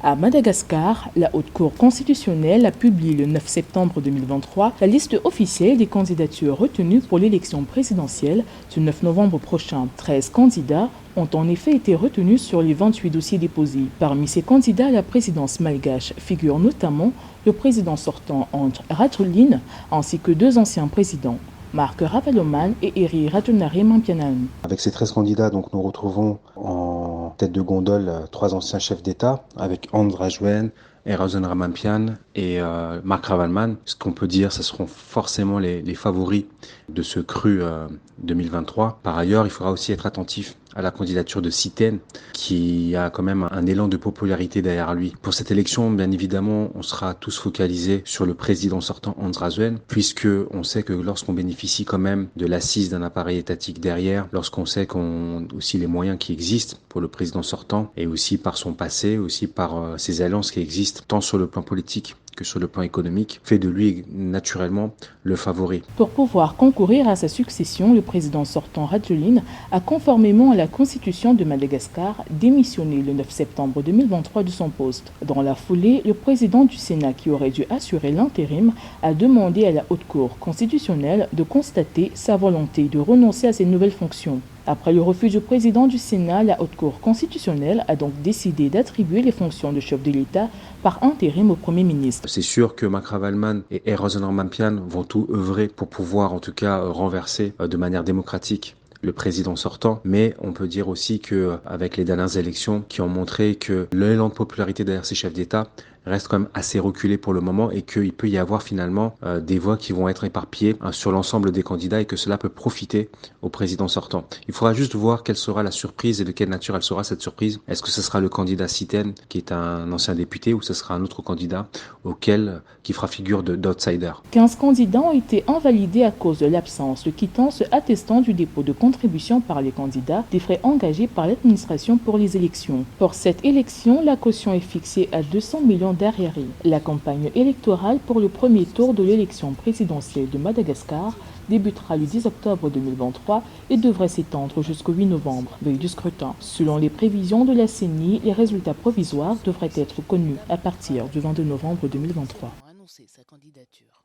À Madagascar, la Haute Cour constitutionnelle a publié le 9 septembre 2023 la liste officielle des candidatures retenues pour l'élection présidentielle du 9 novembre prochain. 13 candidats ont en effet été retenus sur les 28 dossiers déposés. Parmi ces candidats à la présidence malgache figurent notamment le président sortant Andry Rajoelina ainsi que deux anciens présidents, Marc Ravaloman et Heri Rajaonarimampianana. Avec ces 13 candidats, donc, nous retrouvons en tête de gondole trois anciens chefs d'État, avec Andry Rajoelina, Heri Rajaonarimampianana et Marc Ravaloman. Ce qu'on peut dire, ce seront forcément les favoris de ce cru 2023. Par ailleurs, il faudra aussi être attentif à la candidature de Siten, qui a quand même un élan de popularité derrière lui. Pour cette élection, bien évidemment, on sera tous focalisés sur le président sortant Andry Rajoelina, puisque on sait que lorsqu'on bénéficie quand même de l'assise d'un appareil étatique derrière, lorsqu'on sait qu'on aussi les moyens qui existent pour le président sortant, et aussi par son passé, aussi par ses alliances qui existent, tant sur le plan politique que sur le plan économique, fait de lui naturellement le favori. Pour pouvoir concourir à sa succession, le président sortant Rajoelina a, conformément à la constitution de Madagascar, démissionné le 9 septembre 2023 de son poste. Dans la foulée, le président du Sénat, qui aurait dû assurer l'intérim, a demandé à la Haute Cour constitutionnelle de constater sa volonté de renoncer à ses nouvelles fonctions. Après le refus du président du Sénat, la Haute Cour constitutionnelle a donc décidé d'attribuer les fonctions de chef de l'État par intérim au Premier ministre. C'est sûr que Marc Ravaloman et Heri Rajaonarimampianana vont tout œuvrer pour pouvoir en tout cas renverser de manière démocratique le président sortant, mais on peut dire aussi que avec les dernières élections qui ont montré que l'élan de popularité derrière ces chefs d'État reste quand même assez reculé pour le moment et qu'il peut y avoir finalement des voix qui vont être éparpillées sur l'ensemble des candidats et que cela peut profiter au président sortant. Il faudra juste voir quelle sera la surprise et de quelle nature elle sera cette surprise. Est-ce que ce sera le candidat Siten qui est un ancien député ou ce sera un autre candidat qui fera figure d'outsider? 15 candidats ont été invalidés à cause de l'absence de quittance attestant du dépôt de contribution par les candidats des frais engagés par l'administration pour les élections. Pour cette élection, la caution est fixée à 200 millions d'arriérés. La campagne électorale pour le premier tour de l'élection présidentielle de Madagascar débutera le 10 octobre 2023 et devrait s'étendre jusqu'au 8 novembre, veille du scrutin. Selon les prévisions de la CENI, les résultats provisoires devraient être connus à partir du 22 novembre 2023. Annoncer sa candidature.